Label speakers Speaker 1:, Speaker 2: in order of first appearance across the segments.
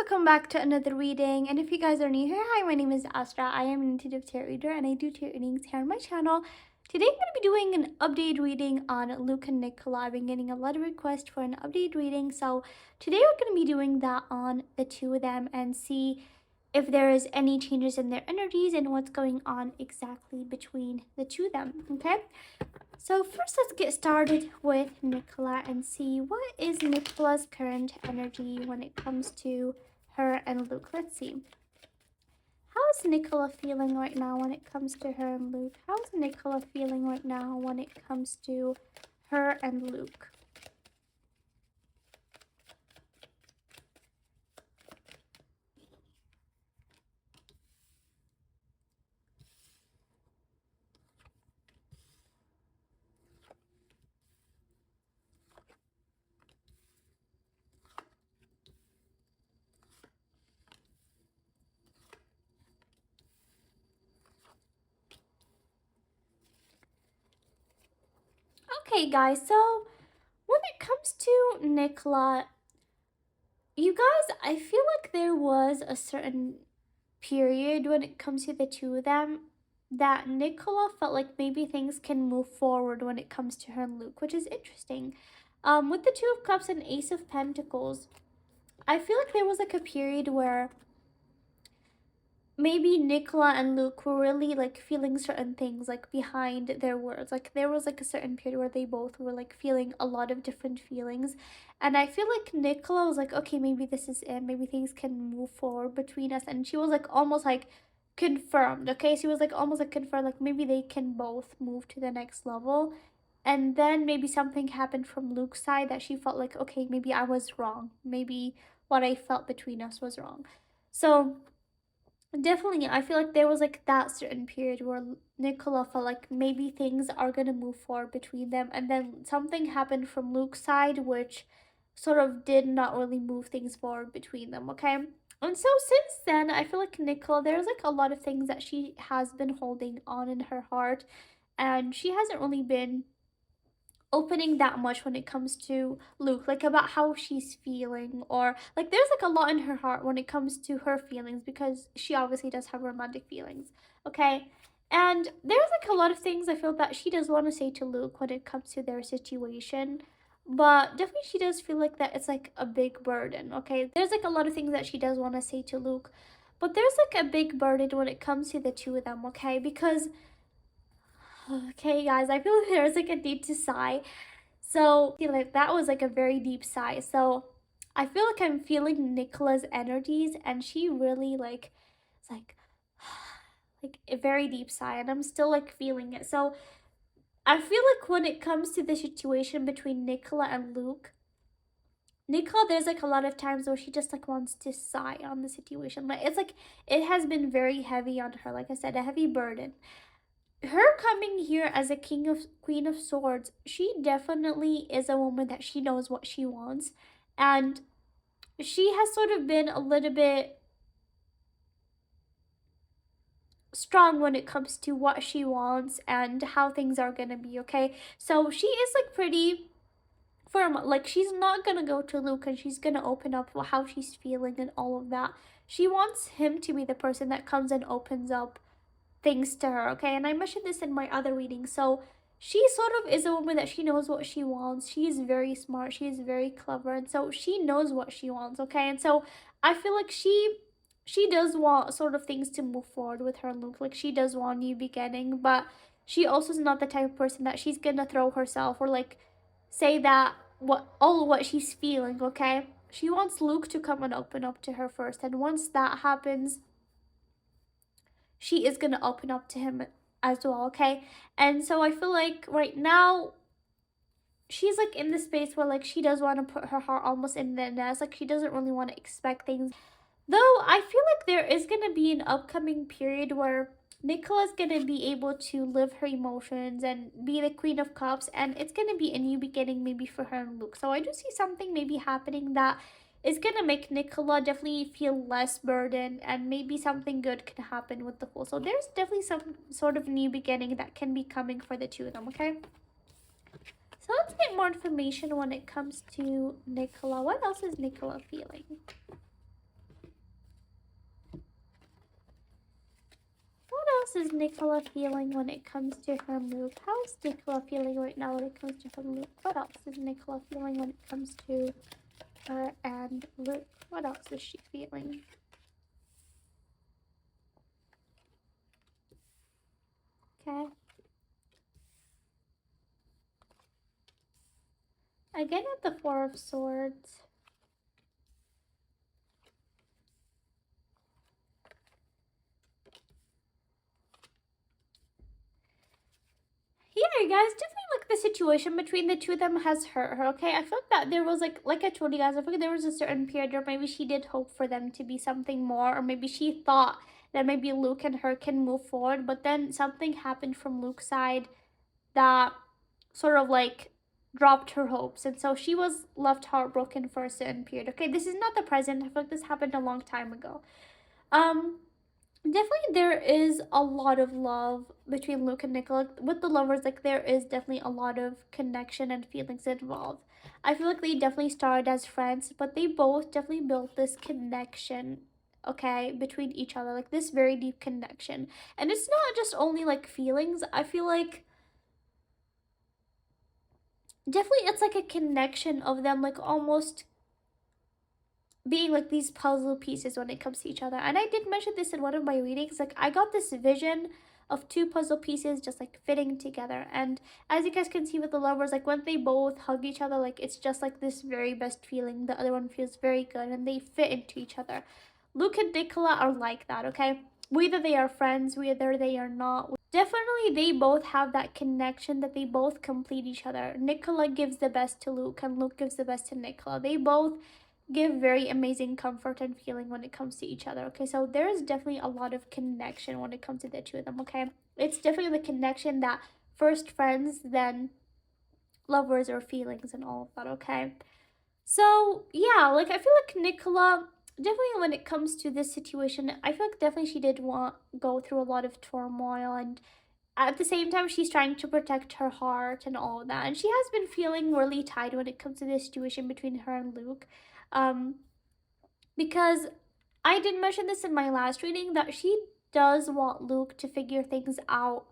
Speaker 1: welcome back to another reading. And if you guys are new here, hi, my name is Astra. I am an intuitive tarot reader and I do tarot readings here on my channel. Today I'm going to be doing an update reading on Luke and Nicola. I've been getting a lot of requests for an update reading, so today we're going to be doing that on the two of them and see if there is any changes in their energies and what's going on exactly between the two of them, okay? So first, let's get started with Nicola and see what is Nicola's current energy when it comes to her and Luke. Let's see. How is Nicola feeling right now when it comes to her and Luke? How is Nicola feeling right now when it comes to her and Luke? Okay, guys, so when it comes to Nicola, you guys, I feel like there was a certain period when it comes to the two of them that Nicola felt like maybe things can move forward when it comes to her and Luke, which is interesting. With the Two of Cups and Ace of Pentacles, I feel like there was like a period where maybe Nicola and Luke were really like feeling certain things like behind their words. Like there was like a certain period where they both were like feeling a lot of different feelings. And I feel like Nicola was like, okay, maybe this is it. Maybe things can move forward between us. And she was like almost like confirmed. Okay, she was like almost like confirmed, like maybe they can both move to the next level. And then maybe something happened from Luke's side that she felt like, okay, maybe I was wrong. Maybe what I felt between us was wrong. So definitely, I feel like there was like that certain period where Nicola felt like maybe things are gonna move forward between them, and then something happened from Luke's side which sort of did not really move things forward between them, okay? And so since then, I feel like Nicola, there's like a lot of things that she has been holding on in her heart, and she hasn't really been opening that much when it comes to Luke, like about how she's feeling, or like there's like a lot in her heart when it comes to her feelings because she obviously does have romantic feelings, okay? And there's like a lot of things I feel that she does want to say to Luke when it comes to their situation, but definitely she does feel like that it's like a big burden, okay? There's like a lot of things that she does want to say to Luke, but there's like a big burden when it comes to the two of them, okay? Because okay, guys, I feel like there's like a need to sigh. So, I feel like that was like a very deep sigh. So, I feel like I'm feeling Nicola's energies, and she really like, it's like a very deep sigh, and I'm still like feeling it. So, I feel like when it comes to the situation between Nicola and Luke, Nicola, there's like a lot of times where she just like wants to sigh on the situation. Like, it's like it has been very heavy on her. Like I said, a heavy burden. Her coming here as a queen of swords, she definitely is a woman that she knows what she wants, and she has sort of been a little bit strong when it comes to what she wants and how things are gonna be, okay? So she is like pretty firm, like she's not gonna go to Luke and she's gonna open up how she's feeling and all of that. She wants him to be the person that comes and opens up things to her, okay? And I mentioned this in my other reading. So she sort of is a woman that she knows what she wants. She is very smart. She is very clever. And so she knows what she wants, okay? And so I feel like she does want sort of things to move forward with her Luke. Like she does want a new beginning, but she also is not the type of person that she's gonna throw herself or like say that what she's feeling, okay? She wants Luke to come and open up to her first. And once that happens, she is going to open up to him as well, okay? And so I feel like right now she's like in the space where like she does want to put her heart almost in the nest. Like she doesn't really want to expect things. Though I feel like there is going to be an upcoming period where Nicola's going to be able to live her emotions and be the Queen of Cups, and it's going to be a new beginning maybe for her and Luke. So I do see something maybe happening that is going to make Nicola definitely feel less burdened, and maybe something good can happen with the Fool. So there's definitely some sort of new beginning that can be coming for the two of them, okay? So let's get more information when it comes to Nicola. What else is Nicola feeling? else is Nicola feeling when it comes to her and Luke? How is Nicola feeling right now when it comes to her and Luke? What else is Nicola feeling when it comes to her and Luke? What else is she feeling? Okay. Again with the Four of Swords. Yeah, guys, definitely like the situation between the two of them has hurt her, okay? I feel like that there was like I told you guys, I feel like there was a certain period where maybe she did hope for them to be something more, or maybe she thought that maybe Luke and her can move forward, but then something happened from Luke's side that sort of like dropped her hopes, and so she was left heartbroken for a certain period. Okay, this is not the present. I feel like this happened a long time ago. Um, Definitely there is a lot of love between Luke and Nicola. With the lovers, like there is definitely a lot of connection and feelings involved. I feel like they definitely started as friends, but they both definitely built this connection, okay, between each other, like this very deep connection. And it's not just only like feelings. I feel like definitely it's like a connection of them, like almost being like these puzzle pieces when it comes to each other. And I did mention this in one of my readings. Like I got this vision of two puzzle pieces just like fitting together. And as you guys can see with the lovers, like when they both hug each other, like it's just like this very best feeling. The other one feels very good and they fit into each other. Luke and Nicola are like that, okay? Whether they are friends, whether they are not. Definitely, they both have that connection that they both complete each other. Nicola gives the best to Luke, and Luke gives the best to Nicola. They both give very amazing comfort and feeling when it comes to each other. Okay, so there is definitely a lot of connection when it comes to the two of them. Okay, it's definitely the connection that first friends, then lovers or feelings and all of that. Okay, so yeah, like I feel like Nicola definitely when it comes to this situation, I feel like definitely she did want go through a lot of turmoil, and at the same time she's trying to protect her heart and all of that, and she has been feeling really tied when it comes to this situation between her and Luke, um because I did mention this in my last reading that she does want Luke to figure things out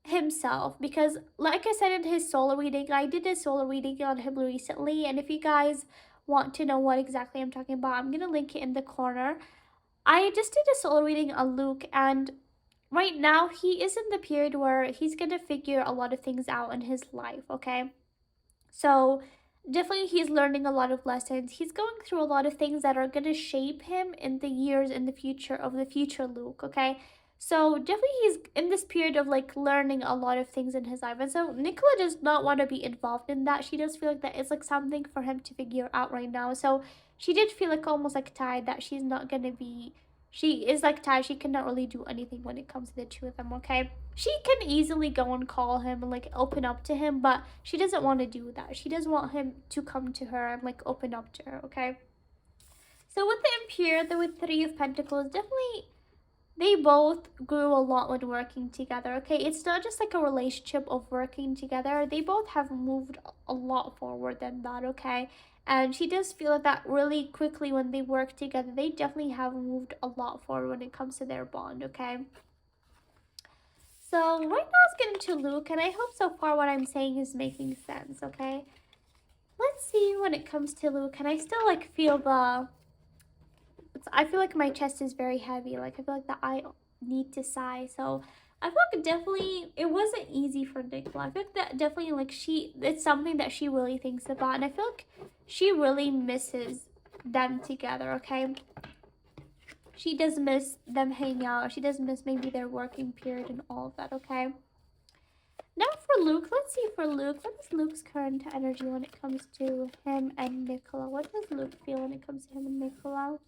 Speaker 1: himself, because like I said in his solo reading, I did a solo reading on him recently, and if you guys want to know what exactly I'm talking about, I'm gonna link it in the corner. I just did a solo reading on Luke, and right now he is in the period where he's gonna figure a lot of things out in his life, okay? So definitely he's learning a lot of lessons. He's going through a lot of things that are going to shape him in the years in the future of the future Luke, okay? So definitely he's in this period of like learning a lot of things in his life. And so Nicola does not want to be involved in that. She does feel like that it's like something for him to figure out right now. So she did feel like almost like tired that she's not going to be, she is like tired. She cannot really do anything when it comes to the two of them, okay? She can easily go and call him and like open up to him, but she doesn't want to do that. She doesn't want him to come to her and like open up to her, okay? So with the Imperial, with Three of Pentacles, definitely they both grew a lot when working together, okay? It's not just like a relationship of working together. They both have moved a lot forward than that, okay? And she does feel that really quickly when they work together. They definitely have moved a lot forward when it comes to their bond, okay? So right now let's get into Luke, and I hope so far what I'm saying is making sense, okay? Let's see when it comes to Luke, and I still like feel the, I feel like my chest is very heavy, like I feel like that I need to sigh, so I feel like definitely, it wasn't easy for Nicola. I feel like that definitely like it's something that she really thinks about, and I feel like she really misses them together, okay? She does miss them hanging out, she does miss maybe their working period and all of that, okay? Now for Luke, let's see for Luke, what is Luke's current energy when it comes to him and Nicola? What does Luke feel when it comes to him and Nicola?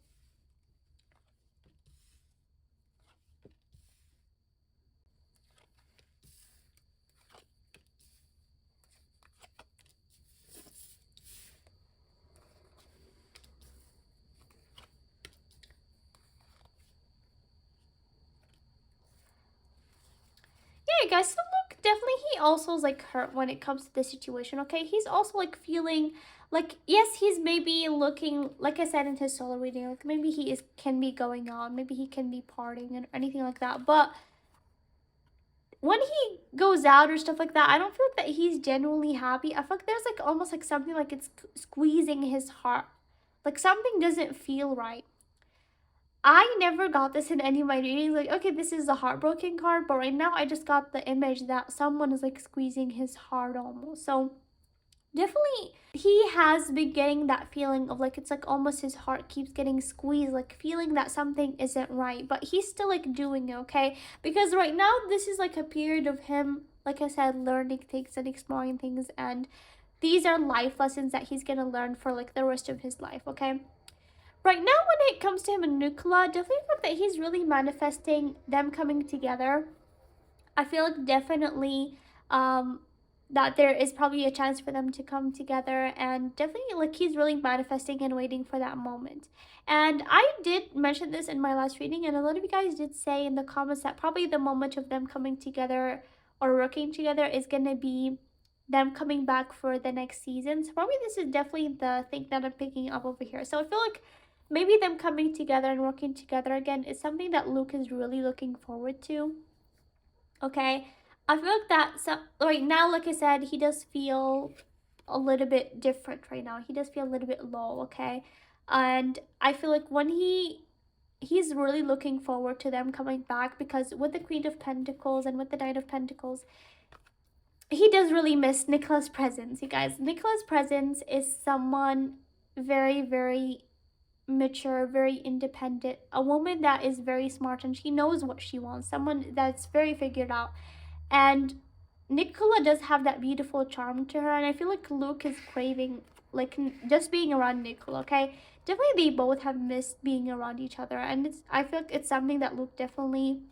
Speaker 1: Yeah, guys, so Luke definitely, he also is like hurt when it comes to this situation, okay? He's also like feeling like, yes, he's maybe looking, like I said in his solo reading, like maybe he is can be going on, maybe he can be partying and anything like that, but when he goes out or stuff like that, I don't feel like that he's genuinely happy. I feel like there's like almost like something like it's squeezing his heart. Like something doesn't feel right. I never got this in any of my readings. Like, okay, this is a heartbroken card, but right now I just got the image that someone is like squeezing his heart almost. So definitely he has been getting that feeling of like it's like almost his heart keeps getting squeezed, like feeling that something isn't right, but he's still like doing it, okay? Because right now this is like a period of him, like I said, learning things and exploring things, and these are life lessons that he's gonna learn for like the rest of his life, okay? Right now, when it comes to him and Nicola, definitely feel that he's really manifesting them coming together. I feel like definitely um, that there is probably a chance for them to come together, and definitely like he's really manifesting and waiting for that moment. And I did mention this in my last reading, and a lot of you guys did say in the comments that probably the moment of them coming together or working together is gonna be them coming back for the next season. So probably this is definitely the thing that I'm picking up over here. So I feel like maybe them coming together and working together again is something that Luke is really looking forward to. Okay, I feel like that right now, like I said, he does feel a little bit different right now. He does feel a little bit low, okay? And I feel like when he's really looking forward to them coming back, because with the Queen of Pentacles and with the Knight of Pentacles, he does really miss Nicola's presence, you guys. Nicola's presence is someone very, very mature, very independent, a woman that is very smart and she knows what she wants, someone that's very figured out. And Nicola does have that beautiful charm to her, and I feel like Luke is craving like just being around Nicola, okay? Definitely they both have missed being around each other, and it's I feel like it's something that Luke definitely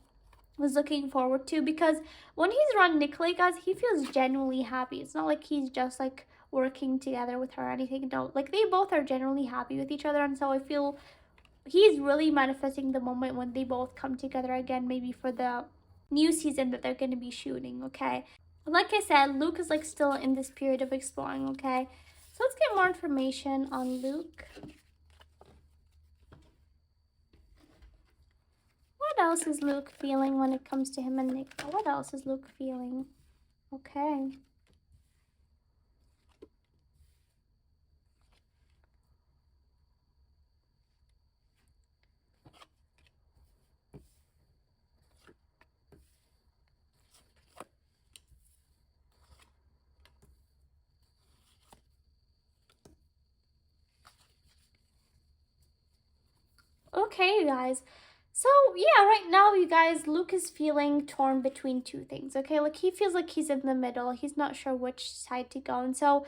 Speaker 1: was looking forward to, because when he's around Nicola, guys, he feels genuinely happy. It's not like he's just like working together with her or anything. No, like they both are genuinely happy with each other, and so I feel he's really manifesting the moment when they both come together again, maybe for the new season that they're going to be shooting, okay? Like I said, Luke is like still in this period of exploring, okay? So let's get more information on Luke. What else is Luke feeling when it comes to him and Nicola? What else is Luke feeling? Okay. Okay, you guys. So, yeah, right now, you guys, Luke is feeling torn between two things, okay? Like, he feels like he's in the middle. He's not sure which side to go. And so,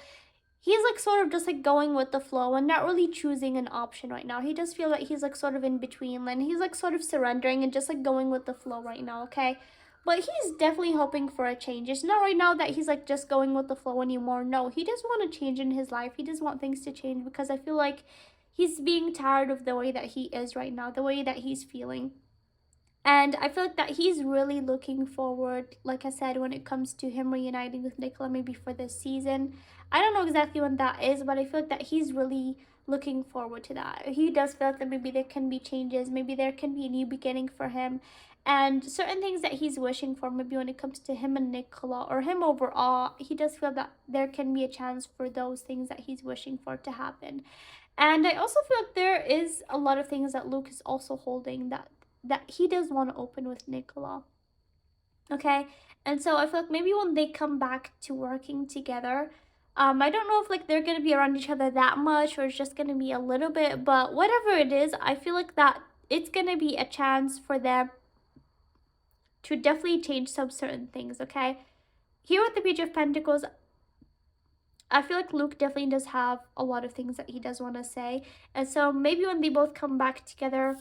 Speaker 1: he's like sort of just like going with the flow and not really choosing an option right now. He does feel like he's like sort of in between, and he's like sort of surrendering and just like going with the flow right now, okay? But he's definitely hoping for a change. It's not right now that he's like just going with the flow anymore. No, he does want a change in his life. He does want things to change, because I feel like he's being tired of the way that he is right now, the way that he's feeling. And I feel like that he's really looking forward, like I said, when it comes to him reuniting with Nicola, maybe for this season. I don't know exactly when that is, but I feel like that he's really looking forward to that. He does feel like that maybe there can be changes, maybe there can be a new beginning for him, and certain things that he's wishing for, maybe when it comes to him and Nicola or him overall, he does feel that there can be a chance for those things that he's wishing for to happen. And I also feel like there is a lot of things that Luke is also holding that he does want to open with Nicola. Okay? And so I feel like maybe when they come back to working together, I don't know if like they're gonna be around each other that much, or it's just gonna be a little bit, but whatever it is, I feel like that it's gonna be a chance for them to definitely change some certain things, okay? Here with the Page of Pentacles, I feel like Luke definitely does have a lot of things that he does want to say. And so maybe when they both come back together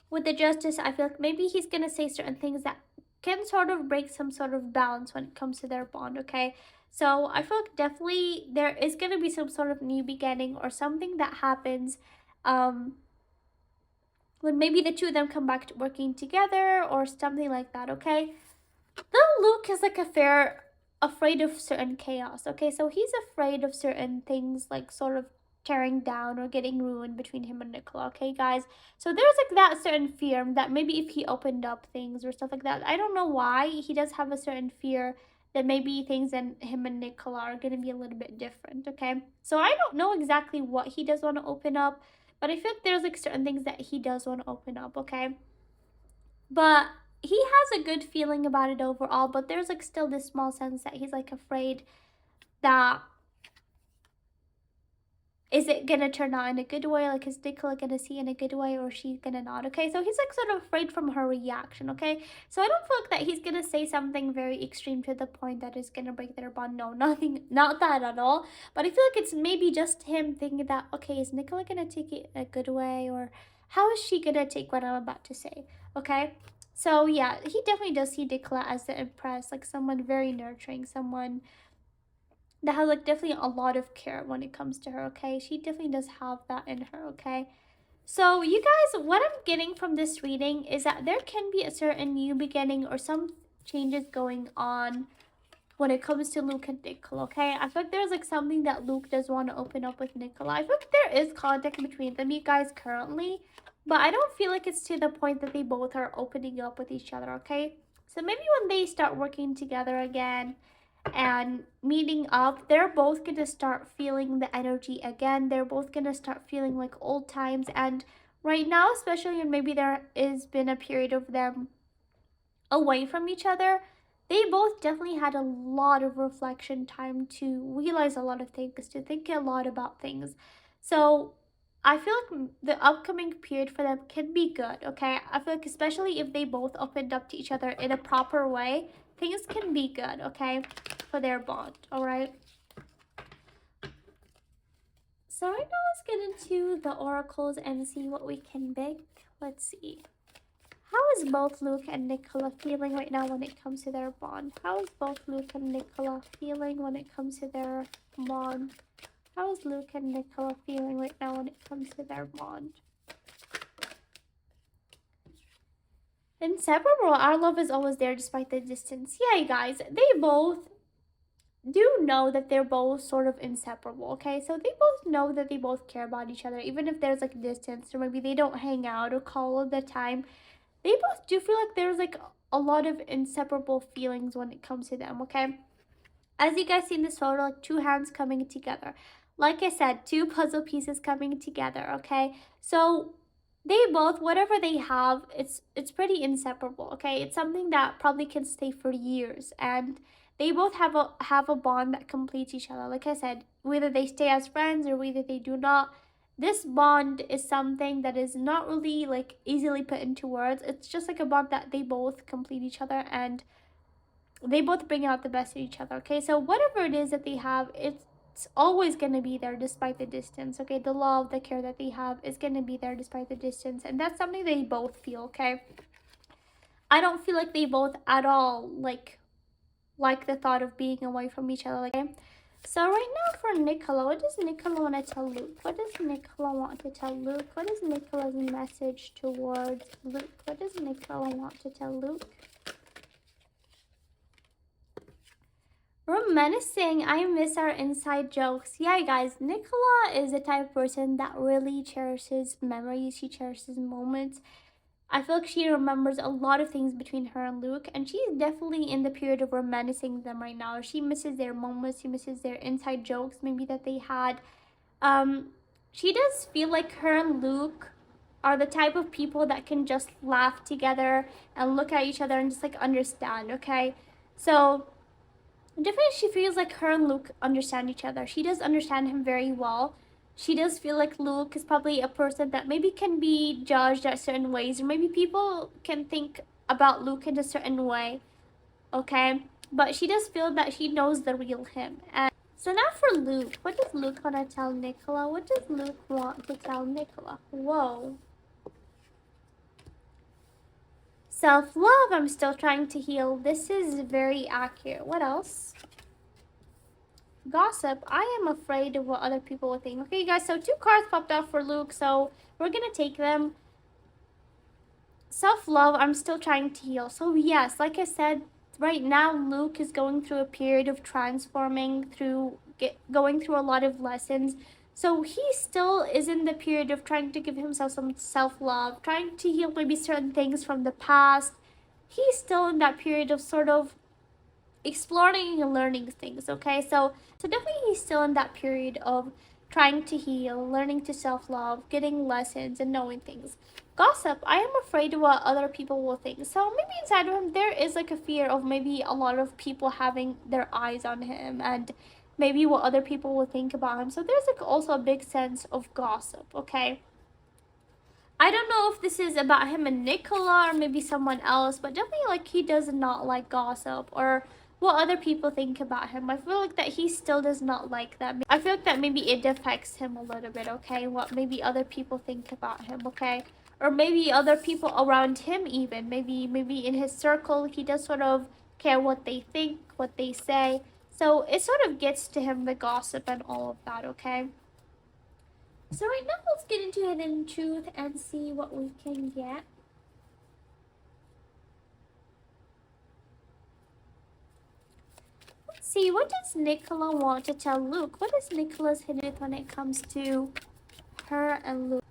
Speaker 1: with the Justice, I feel like maybe he's going to say certain things that can sort of break some sort of balance when it comes to their bond, okay? So I feel like definitely there is going to be some sort of new beginning or something that happens when maybe the two of them come back to working together or something like that, okay? Though Luke is like afraid of certain chaos, okay? So he's afraid of certain things like sort of tearing down or getting ruined between him and Nicola, okay, guys? So there's like that certain fear that maybe if he opened up things or stuff like that, I don't know why, he does have a certain fear that maybe things in him and Nicola are going to be a little bit different, okay? So I don't know exactly what he does want to open up, but I feel like there's like certain things that he does want to open up, okay? But he has a good feeling about it overall, but there's like still this small sense that he's like afraid that is it gonna turn out in a good way? Like, is Nicola gonna see in a good way, or is she gonna not? Okay, so he's like sort of afraid from her reaction. Okay, so I don't feel like that he's gonna say something very extreme to the point that is gonna break their bond. No, nothing, not that at all. But I feel like it's maybe just him thinking that, okay, is Nicola gonna take it a good way, or how is she gonna take what I'm about to say? Okay, so yeah, he definitely does see Nicola as the Empress, like someone very nurturing, someone that has like definitely a lot of care when it comes to her, okay? She definitely does have that in her, okay? So you guys, what I'm getting from this reading is that there can be a certain new beginning or some changes going on when it comes to Luke and Nicola, okay? I feel like there's like something that Luke does want to open up with Nicola. I feel like there is contact between them, you guys, currently, but I don't feel like it's to the point that they both are opening up with each other, okay? So maybe when they start working together again and meeting up, they're both gonna start feeling the energy again. They're both gonna start feeling like old times. And right now, especially when maybe there has been a period of them away from each other, they both definitely had a lot of reflection time to realize a lot of things, to think a lot about things. So I feel like the upcoming period for them can be good, okay? I feel like especially if they both opened up to each other in a proper way, things can be good, okay? For their bond, alright? So right now let's get into the oracles and see what we can pick. Let's see. How is both Luke and Nicola feeling right now when it comes to their bond? How is both Luke and Nicola feeling when it comes to their bond? How is Luke and Nicola feeling right now when it comes to their bond? Inseparable. Our love is always there despite the distance. Yeah, you guys, they both do know that they're both sort of inseparable, okay? So they both know that they both care about each other, even if there's like distance or maybe they don't hang out or call all the time. They both do feel like there's like a lot of inseparable feelings when it comes to them, okay? As you guys see in this photo, like two hands coming together. Like I said, two puzzle pieces coming together, okay? So they both, whatever they have, it's pretty inseparable, okay? It's something that probably can stay for years, and they both have a bond that completes each other. Like I said, whether they stay as friends or whether they do not, this bond is something that is not really like easily put into words. It's just like a bond that they both complete each other and they both bring out the best in each other, okay? So whatever it is that they have, it's always going to be there despite the distance, okay? The love, the care that they have is going to be there despite the distance, and that's something they both feel, okay? I don't feel like they both at all like the thought of being away from each other, okay? So right now for Nicola, what does Nicola want to tell Luke? What does Nicola want to tell Luke? What is Nicola's message towards Luke? What does Nicola want to tell Luke? Reminiscing, I miss our inside jokes. Yeah, guys, Nicola is the type of person that really cherishes memories. She cherishes moments. I feel like she remembers a lot of things between her and Luke, and she's definitely in the period of reminiscing them right now. She misses their moments. She misses their inside jokes maybe that they had. She does feel like her and Luke are the type of people that can just laugh together and look at each other and just like understand, okay? So definitely she feels like her and Luke understand each other. She does understand him very well. She does feel like Luke is probably a person that maybe can be judged at certain ways, or maybe people can think about Luke in a certain way, okay? But she does feel that she knows the real him. And so now for Luke, what does Luke want to tell Nicola? What does Luke want to tell Nicola? Whoa. Self-love, I'm still trying to heal. This is very accurate. What else? Gossip, I am afraid of what other people will think. Okay, guys, so two cards popped out for Luke, so we're gonna take them. Self-love, I'm still trying to heal. So yes, like I said, right now Luke is going through a period of transforming, going through a lot of lessons. So he still is in the period of trying to give himself some self-love, trying to heal maybe certain things from the past. He's still in that period of sort of exploring and learning things. Okay, so definitely he's still in that period of trying to heal, learning to self-love, getting lessons and knowing things. Gossip, I am afraid of what other people will think. So maybe inside of him there is like a fear of maybe a lot of people having their eyes on him, and maybe what other people will think about him. So there's like also a big sense of gossip. Okay, I don't know if this is about him and Nicola or maybe someone else, but definitely like he does not like gossip or what other people think about him. I feel like that he still does not like that. I feel like that maybe it affects him a little bit, okay? What maybe other people think about him, okay? Or maybe other people around him even. Maybe in his circle he does sort of care what they think, what they say. So it sort of gets to him, the gossip and all of that, okay? So right now let's get into hidden truth and see what we can get. Let's see, what does Nicola want to tell Luke? What is Nicola's hidden truth when it comes to her and Luke?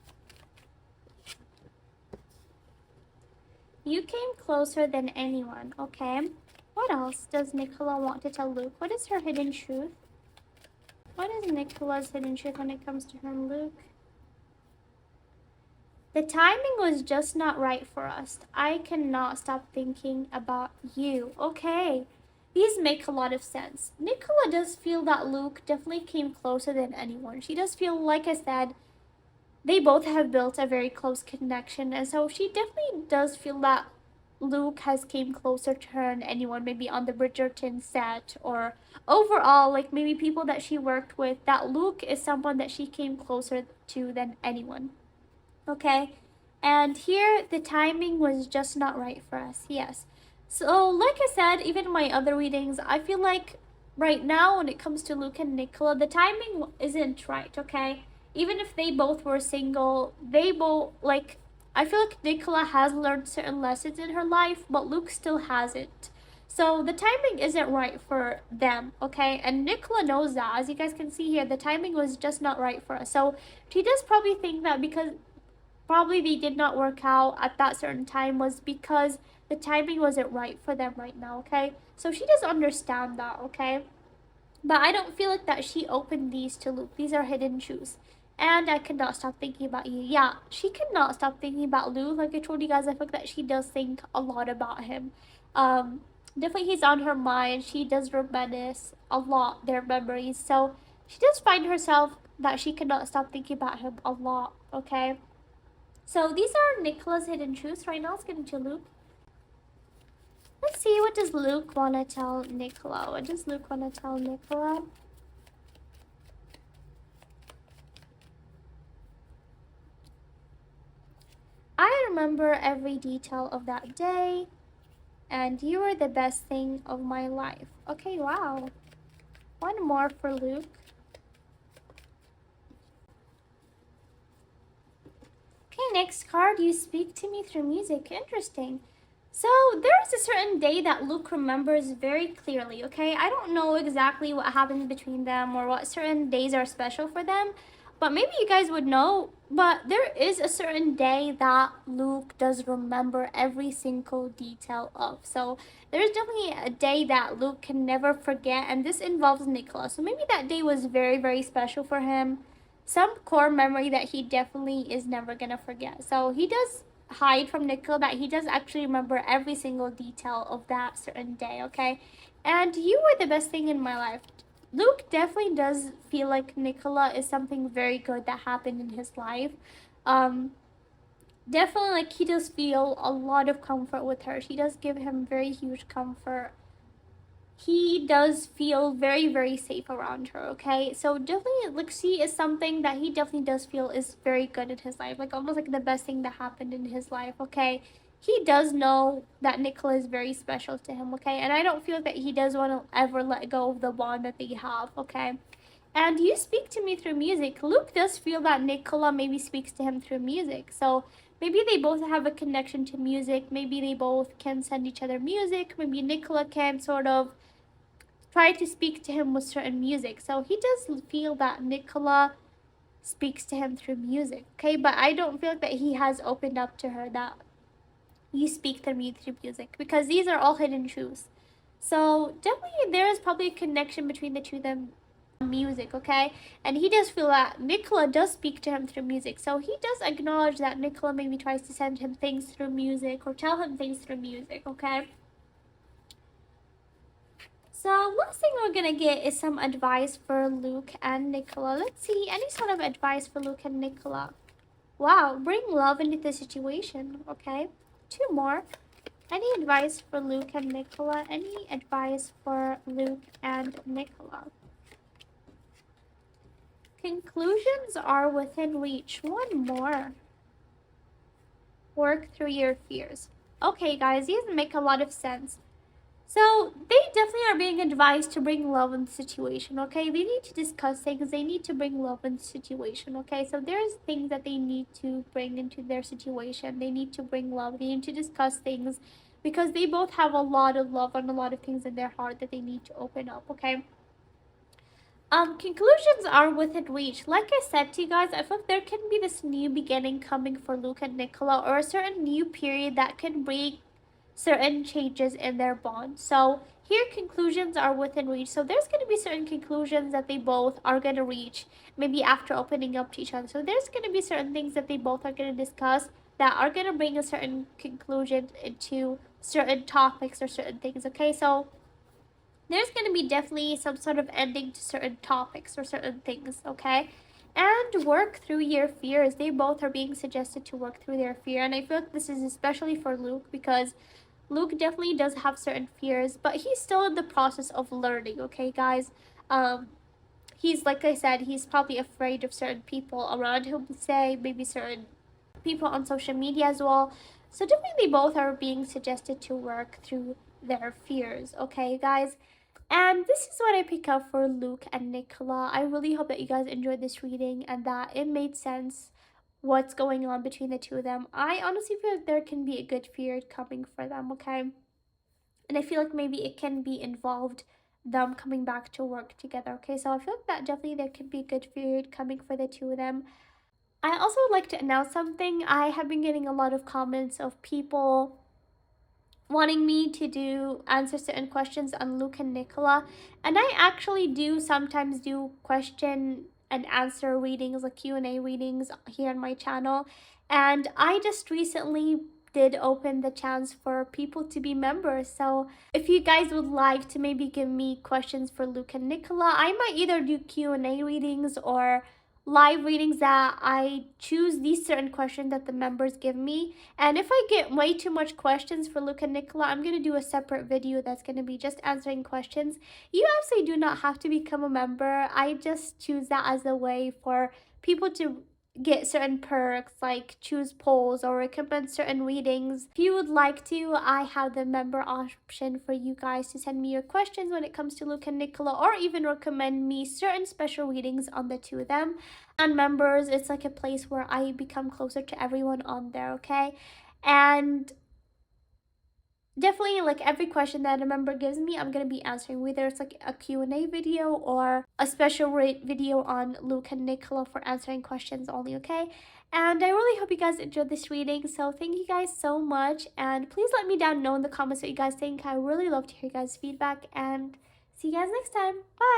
Speaker 1: You came closer than anyone, okay? What else does Nicola want to tell Luke? What is her hidden truth? What is Nicola's hidden truth when it comes to her and Luke? The timing was just not right for us. I cannot stop thinking about you. Okay. These make a lot of sense. Nicola does feel that Luke definitely came closer than anyone. She does feel, like I said, they both have built a very close connection. And so she definitely does feel that Luke has came closer to her than anyone, maybe on the Bridgerton set or overall, like maybe people that she worked with, that Luke is someone that she came closer to than anyone. Okay, and here the timing was just not right for us. Yes, so like I said, even in my other readings, I feel like right now when it comes to Luke and Nicola, the timing isn't right. Okay, even if they both were single, they both like, I feel like Nicola has learned certain lessons in her life, but Luke still hasn't. So the timing isn't right for them, okay? And Nicola knows that. As you guys can see here, the timing was just not right for us. So she does probably think that because probably they did not work out at that certain time was because the timing wasn't right for them right now, okay? So she does understand that, okay? But I don't feel like that she opened these to Luke. These are hidden truths. And I cannot stop thinking about you. Yeah, she cannot stop thinking about Luke. Like I told you guys, I feel like that she does think a lot about him. Um, Definitely he's on her mind. She does reminisce a lot their memories. So she does find herself that she cannot stop thinking about him a lot, okay? So these are Nicola's hidden truths. Right now let's get into Luke. Let's see, what does Luke want to tell Nicola? What does Luke want to tell Nicola? I remember every detail of that day, and you were the best thing of my life. Okay, wow. One more for Luke. Okay, next card. You speak to me through music. Interesting. So there's a certain day that Luke remembers very clearly, okay? I don't know exactly what happened between them or what certain days are special for them, but maybe you guys would know. But there is a certain day that Luke does remember every single detail of. So there's definitely a day that Luke can never forget, and this involves Nicola. So maybe that day was very, very special for him. Some core memory that he definitely is never gonna forget. So he does hide from Nicola that he does actually remember every single detail of that certain day, okay? And you were the best thing in my life. Luke definitely does feel like Nicola is something very good that happened in his life. Um, Definitely, like, he does feel a lot of comfort with her. She does give him very huge comfort. He does feel very, very safe around her, okay? So definitely, like, she is something that he definitely does feel is very good in his life, like almost like the best thing that happened in his life, okay? He does know that Nicola is very special to him, okay? And I don't feel that he does want to ever let go of the bond that they have, okay? And you speak to me through music. Luke does feel that Nicola maybe speaks to him through music. So maybe they both have a connection to music. Maybe they both can send each other music. Maybe Nicola can sort of try to speak to him with certain music. So he does feel that Nicola speaks to him through music, okay? But I don't feel like that he has opened up to her that you speak through music, because these are all hidden truths. So definitely there is probably a connection between the two of them, music, okay? And he does feel that Nicola does speak to him through music. So he does acknowledge that Nicola maybe tries to send him things through music or tell him things through music, okay? So last thing we're gonna get is some advice for Luke and Nicola. Let's see, any sort of advice for Luke and Nicola. Wow, bring love into the situation, okay? Two more. Any advice for Luke and Nicola? Any advice for Luke and Nicola? Conclusions are within reach. One more. Work through your fears. Okay, guys, these make a lot of sense. So they definitely are being advised to bring love in the situation, okay? They need to discuss things. They need to bring love in the situation, okay? So there's things that they need to bring into their situation. They need to bring love. They need to discuss things because they both have a lot of love and a lot of things in their heart that they need to open up, okay? Conclusions are within reach. Like I said to you guys, I feel like there can be this new beginning coming for Luke and Nicola, or a certain new period that can bring certain changes in their bond. So here conclusions are within reach. So there's going to be certain conclusions that they both are going to reach maybe after opening up to each other. So there's going to be certain things that they both are going to discuss that are going to bring a certain conclusion into certain topics or certain things, okay? So there's going to be definitely some sort of ending to certain topics or certain things, okay? And work through your fears. They both are being suggested to work through their fear. And I feel like this is especially for Luke because Luke definitely does have certain fears, but he's still in the process of learning, okay, guys? He's, like I said, he's probably afraid of certain people around him, say, maybe certain people on social media as well. So definitely they both are being suggested to work through their fears, okay, guys? And this is what I pick up for Luke and Nicola. I really hope that you guys enjoyed this reading and that it made sense what's going on between the two of them. I honestly feel like there can be a good fear coming for them, okay? And I feel like maybe it can be involved them coming back to work together, okay? So I feel like that definitely there could be a good period coming for the two of them. I also would like to announce something. I have been getting a lot of comments of people wanting me to do answer certain questions on Luke and Nicola, and I actually do sometimes do question and answer readings, like Q&A readings here on my channel. And I just recently did open the chance for people to be members. So if you guys would like to maybe give me questions for Luke and Nicola, I might either do Q&A readings or live readings that I choose these certain questions that the members give me. And if I get way too much questions for Luke and Nicola, I'm going to do a separate video that's going to be just answering questions. You absolutely do not have to become a member. I just choose that as a way for people to get certain perks, like choose polls or recommend certain readings. If you would like to, I have the member option for you guys to send me your questions when it comes to Luke and Nicola, or even recommend me certain special readings on the two of them. And members, it's like a place where I become closer to everyone on there, okay? And definitely, like, every question that a member gives me, I'm going to be answering, whether it's like a Q&A video or a special video on Luke and Nicola for answering questions only, okay? And I really hope you guys enjoyed this reading. So thank you guys so much. And please let me down know in the comments what you guys think. I really love to hear you guys' feedback. And see you guys next time. Bye!